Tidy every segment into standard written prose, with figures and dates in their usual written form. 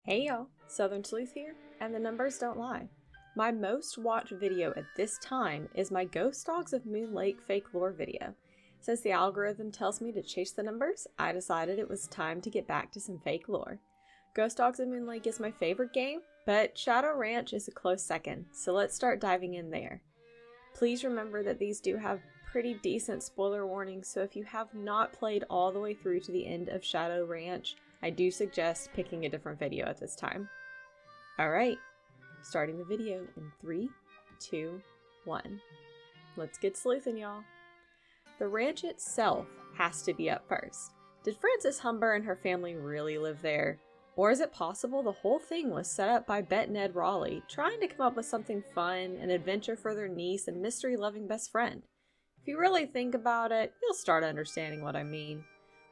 Hey y'all, Southern Sleuth here, and the numbers don't lie. My most watched video at this time is my Ghost Dogs of Moon Lake fake lore video. Since the algorithm tells me to chase the numbers, I decided it was time to get back to some fake lore. Ghost Dogs of Moon Lake is my favorite game, but Shadow Ranch is a close second, so let's start diving in there. Please remember that these do have pretty decent spoiler warnings, so if you have not played all the way through to the end of Shadow Ranch, I do suggest picking a different video at this time. Alright, starting the video in 3, 2, 1. Let's get sleuthin', y'all. The ranch itself has to be up first. Did Frances Humber and her family really live there? Or is it possible the whole thing was set up by Bet and Ed Raleigh, trying to come up with something fun, an adventure for their niece and mystery-loving best friend? If you really think about it, you'll start understanding what I mean.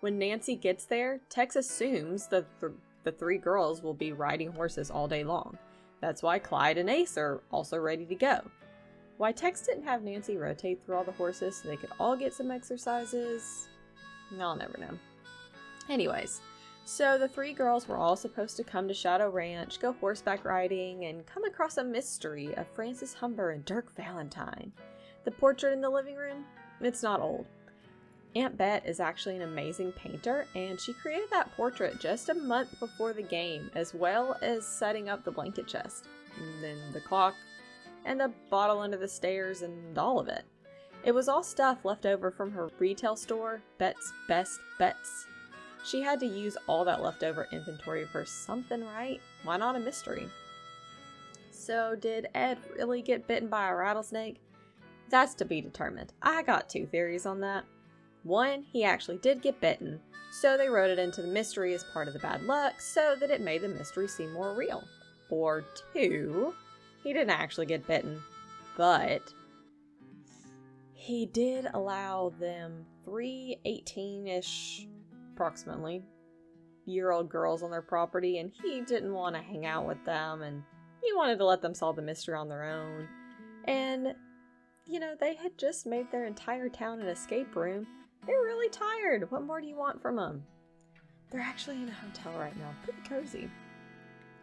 When Nancy gets there, Tex assumes that the three girls will be riding horses all day long. That's why Clyde and Ace are also ready to go. Why Tex didn't have Nancy rotate through all the horses so they could all get some exercises, I'll never know. Anyways, so the three girls were all supposed to come to Shadow Ranch, go horseback riding, and come across a mystery of Frances Humber and Dirk Valentine. The portrait in the living room? It's not old. Aunt Bet is actually an amazing painter, and she created that portrait just a month before the game, as well as setting up the blanket chest, and then the clock, and the bottle under the stairs, and all of it. It was all stuff left over from her retail store, Bet's Best Bets. She had to use all that leftover inventory for something, right? Why not a mystery? So did Ed really get bitten by a rattlesnake? That's to be determined. I got two theories on that. One, he actually did get bitten, so they wrote it into the mystery as part of the bad luck so that it made the mystery seem more real. Or two, he didn't actually get bitten, but he did allow them 3 18-ish, approximately, year-old girls on their property, and he didn't want to hang out with them, and he wanted to let them solve the mystery on their own. And, you know, they had just made their entire town an escape room. They're really tired. What more do you want from them? They're actually in a hotel right now. Pretty cozy.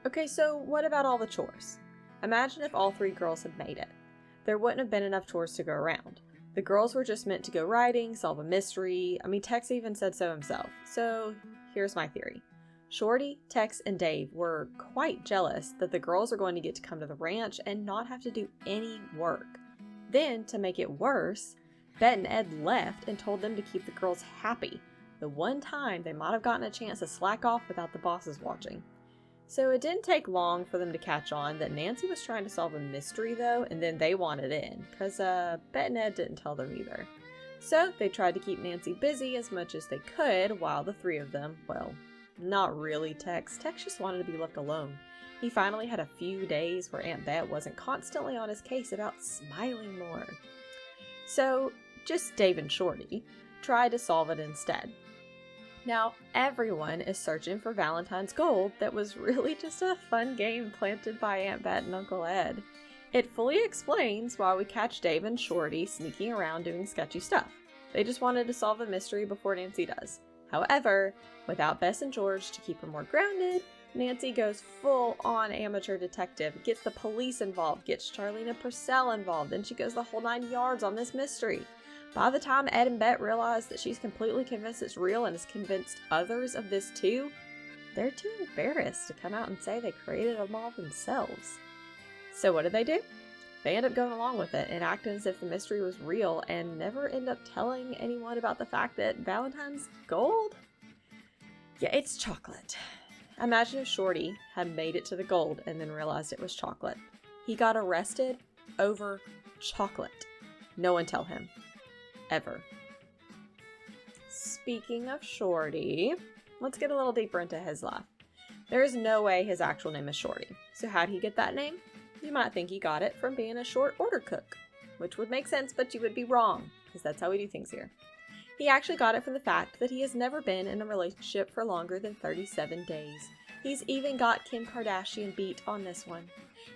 Okay, so what about all the chores? Imagine if all three girls had made it. There wouldn't have been enough chores to go around. The girls were just meant to go riding, solve a mystery. I mean, Tex even said so himself. So here's my theory. Shorty, Tex, and Dave were quite jealous that the girls are going to get to come to the ranch and not have to do any work. Then, to make it worse, Bet and Ed left and told them to keep the girls happy, the one time they might have gotten a chance to slack off without the bosses watching. So it didn't take long for them to catch on that Nancy was trying to solve a mystery though, and then they wanted in, because Bet and Ed didn't tell them either. So they tried to keep Nancy busy as much as they could while the three of them, well, not really Tex. Tex just wanted to be left alone. He finally had a few days where Aunt Bet wasn't constantly on his case about smiling more. So just Dave and Shorty tried to solve it instead. Now, everyone is searching for Valentine's gold that was really just a fun game planted by Aunt Bet and Uncle Ed. It fully explains why we catch Dave and Shorty sneaking around doing sketchy stuff. They just wanted to solve the mystery before Nancy does. However, without Bess and George to keep her more grounded, Nancy goes full-on amateur detective, gets the police involved, gets Charlene Purcell involved, then she goes the whole 9 yards on this mystery. By the time Ed and Bet realize that she's completely convinced it's real and has convinced others of this too, they're too embarrassed to come out and say they created them all themselves. So what do? They end up going along with it and acting as if the mystery was real and never end up telling anyone about the fact that Valentine's gold? Yeah, it's chocolate. Imagine if Shorty had made it to the gold and then realized it was chocolate. He got arrested over chocolate. No one tell him. Ever. Speaking of Shorty, let's get a little deeper into his life. There is no way his actual name is Shorty. So how'd he get that name? You might think he got it from being a short order cook, which would make sense, but you would be wrong, because that's how we do things here. He actually got it from the fact that he has never been in a relationship for longer than 37 days. He's even got Kim Kardashian beat on this one.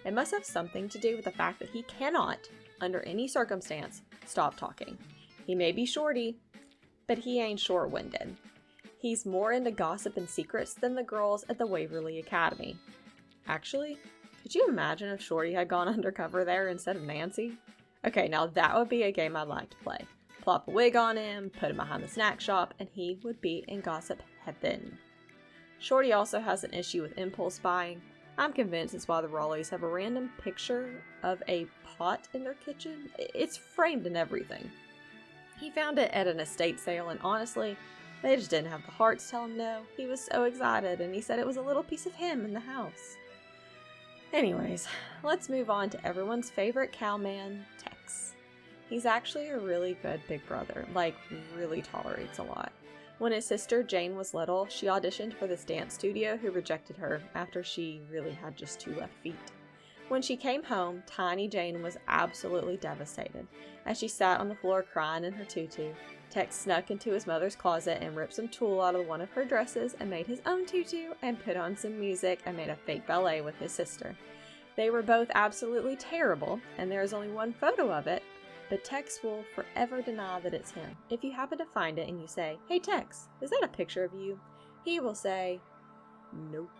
It must have something to do with the fact that he cannot, under any circumstance, stop talking. He may be Shorty, but he ain't short-winded. He's more into gossip and secrets than the girls at the Waverly Academy. Actually, could you imagine if Shorty had gone undercover there instead of Nancy? Okay, now that would be a game I'd like to play. Plop a wig on him, put him behind the snack shop, and he would be in gossip heaven. Shorty also has an issue with impulse buying. I'm convinced it's why the Raleighs have a random picture of a pot in their kitchen. It's framed and everything. He found it at an estate sale, and honestly, they just didn't have the heart to tell him no. He was so excited, and he said it was a little piece of him in the house. Anyways, let's move on to everyone's favorite cowman, Tex. He's actually a really good big brother, really tolerates a lot. When his sister Jane was little, she auditioned for this dance studio who rejected her after she really had just 2 left feet. When she came home, tiny Jane was absolutely devastated. As she sat on the floor crying in her tutu, Tex snuck into his mother's closet and ripped some tulle out of one of her dresses and made his own tutu and put on some music and made a fake ballet with his sister. They were both absolutely terrible, and there is only one photo of it, but Tex will forever deny that it's him. If you happen to find it and you say, "Hey Tex, is that a picture of you?" he will say, "Nope."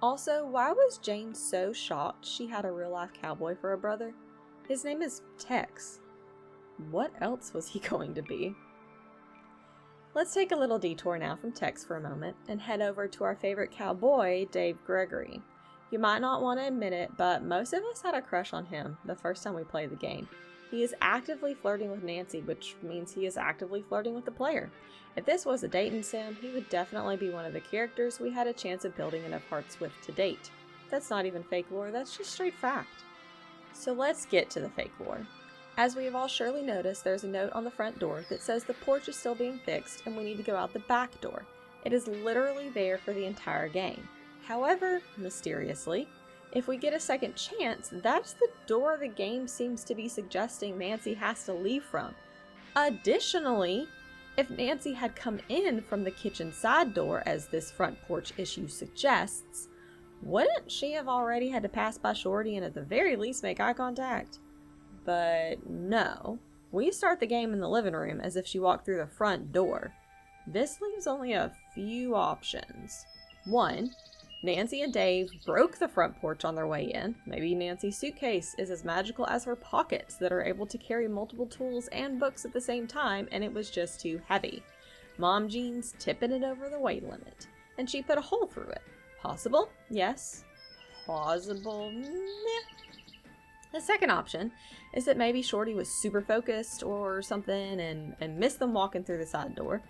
Also, why was Jane so shocked she had a real-life cowboy for a brother? His name is Tex. What else was he going to be? Let's take a little detour now from Tex for a moment and head over to our favorite cowboy, Dave Gregory. You might not want to admit it, but most of us had a crush on him the first time we played the game. He is actively flirting with Nancy, which means he is actively flirting with the player. If this was a dating sim, he would definitely be one of the characters we had a chance of building enough hearts with to date. That's not even fake lore, that's just straight fact. So let's get to the fake lore. As we have all surely noticed, there's a note on the front door that says the porch is still being fixed and we need to go out the back door. It is literally there for the entire game. However, mysteriously, if we get a second chance, that's the door the game seems to be suggesting Nancy has to leave from. Additionally, if Nancy had come in from the kitchen side door, as this front porch issue suggests, wouldn't she have already had to pass by Shorty and at the very least make eye contact? But no, we start the game in the living room as if she walked through the front door. This leaves only a few options. 1. Nancy and Dave broke the front porch on their way in. Maybe Nancy's suitcase is as magical as her pockets that are able to carry multiple tools and books at the same time, and it was just too heavy. Mom Jean's tipping it over the weight limit, and she put a hole through it. Possible? Yes. Plausible? Meh. The second option is that maybe Shorty was super focused or something and missed them walking through the side door.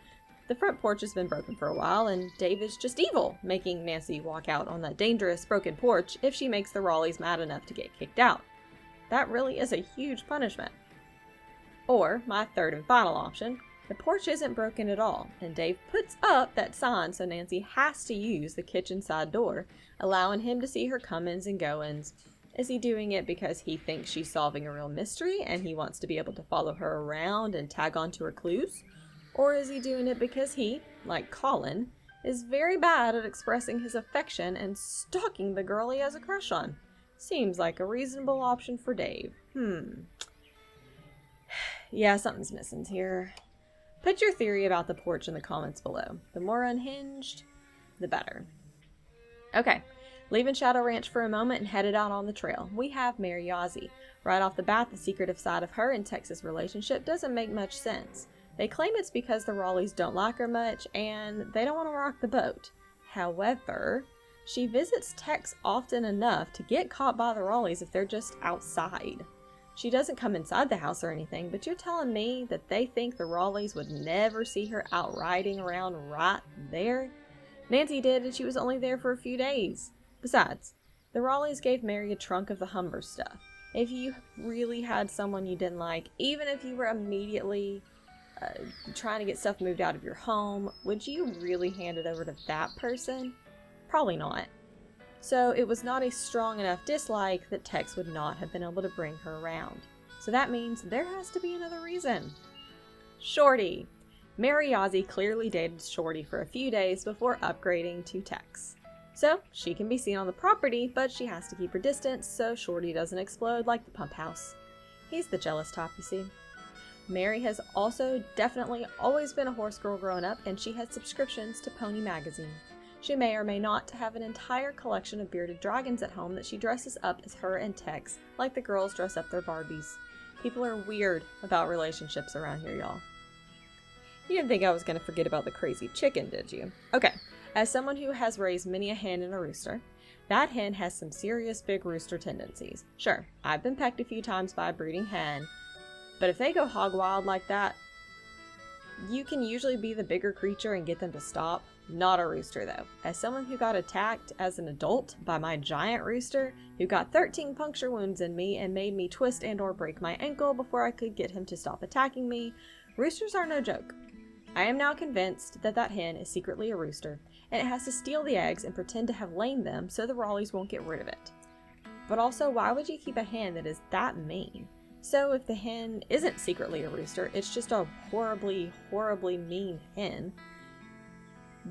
The front porch has been broken for a while, and Dave is just evil, making Nancy walk out on that dangerous broken porch if she makes the Raleighs mad enough to get kicked out. That really is a huge punishment. Or, my third and final option, the porch isn't broken at all, and Dave puts up that sign so Nancy has to use the kitchen side door, allowing him to see her come-ins and go-ins. Is he doing it because he thinks she's solving a real mystery and he wants to be able to follow her around and tag onto her clues? Or is he doing it because he, like Colin, is very bad at expressing his affection and stalking the girl he has a crush on? Seems like a reasonable option for Dave. Yeah, something's missing here. Put your theory about the porch in the comments below. The more unhinged, the better. Okay, leaving Shadow Ranch for a moment and headed out on the trail. We have Mary Yazzie. Right off the bat, the secretive side of her and Tex's relationship doesn't make much sense. They claim it's because the Raleighs don't like her much and they don't want to rock the boat. However, she visits Tex often enough to get caught by the Raleighs if they're just outside. She doesn't come inside the house or anything, but you're telling me that they think the Raleighs would never see her out riding around right there? Nancy did, and she was only there for a few days. Besides, the Raleighs gave Mary a trunk of the Humber stuff. If you really had someone you didn't like, even if you were immediately trying to get stuff moved out of your home, would you really hand it over to that person? Probably not. So it was not a strong enough dislike that Tex would not have been able to bring her around. So that means there has to be another reason. Shorty. Mary Yazzie clearly dated Shorty for a few days before upgrading to Tex. So she can be seen on the property, but she has to keep her distance so Shorty doesn't explode like the pump house. He's the jealous type, you see. Mary has also definitely always been a horse girl growing up, and she has subscriptions to Pony magazine. She may or may not have an entire collection of bearded dragons at home that she dresses up as her and Tex, like the girls dress up their Barbies. People are weird about relationships around here, y'all. You didn't think I was going to forget about the crazy chicken, did you? Okay, as someone who has raised many a hen and a rooster, that hen has some serious big rooster tendencies. Sure, I've been pecked a few times by a breeding hen, but if they go hog wild like that, you can usually be the bigger creature and get them to stop. Not a rooster, though. As someone who got attacked as an adult by my giant rooster, who got 13 puncture wounds in me and made me twist and or break my ankle before I could get him to stop attacking me, roosters are no joke. I am now convinced that that hen is secretly a rooster, and it has to steal the eggs and pretend to have laid them so the Raleighs won't get rid of it. But also, why would you keep a hen that is that mean? So if the hen isn't secretly a rooster, it's just a horribly, horribly mean hen,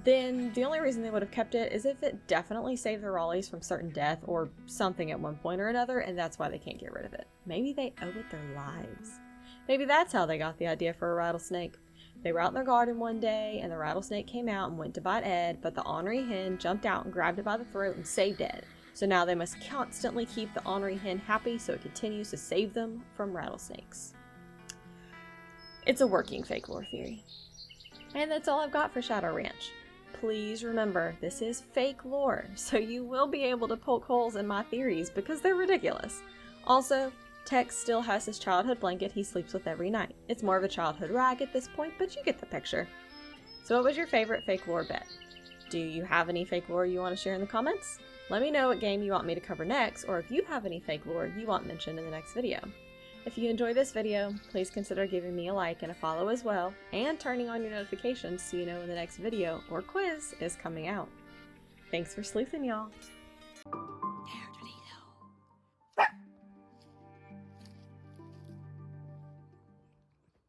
then the only reason they would have kept it is if it definitely saved the Raleighs from certain death or something at one point or another, and that's why they can't get rid of it. Maybe they owe it their lives. Maybe that's how they got the idea for a rattlesnake. They were out in their garden one day, and the rattlesnake came out and went to bite Ed, but the ornery hen jumped out and grabbed it by the throat and saved Ed. So now they must constantly keep the ornery hen happy so it continues to save them from rattlesnakes. It's a working fake lore theory. And that's all I've got for Shadow Ranch. Please remember, this is fake lore, so you will be able to poke holes in my theories because they're ridiculous. Also, Tex still has his childhood blanket he sleeps with every night. It's more of a childhood rag at this point, but you get the picture. So what was your favorite fake lore bet? Do you have any fake lore you want to share in the comments? Let me know what game you want me to cover next, or if you have any fake lore you want mentioned in the next video. If you enjoy this video, please consider giving me a like and a follow as well, and turning on your notifications so you know when the next video or quiz is coming out. Thanks for sleuthin', y'all!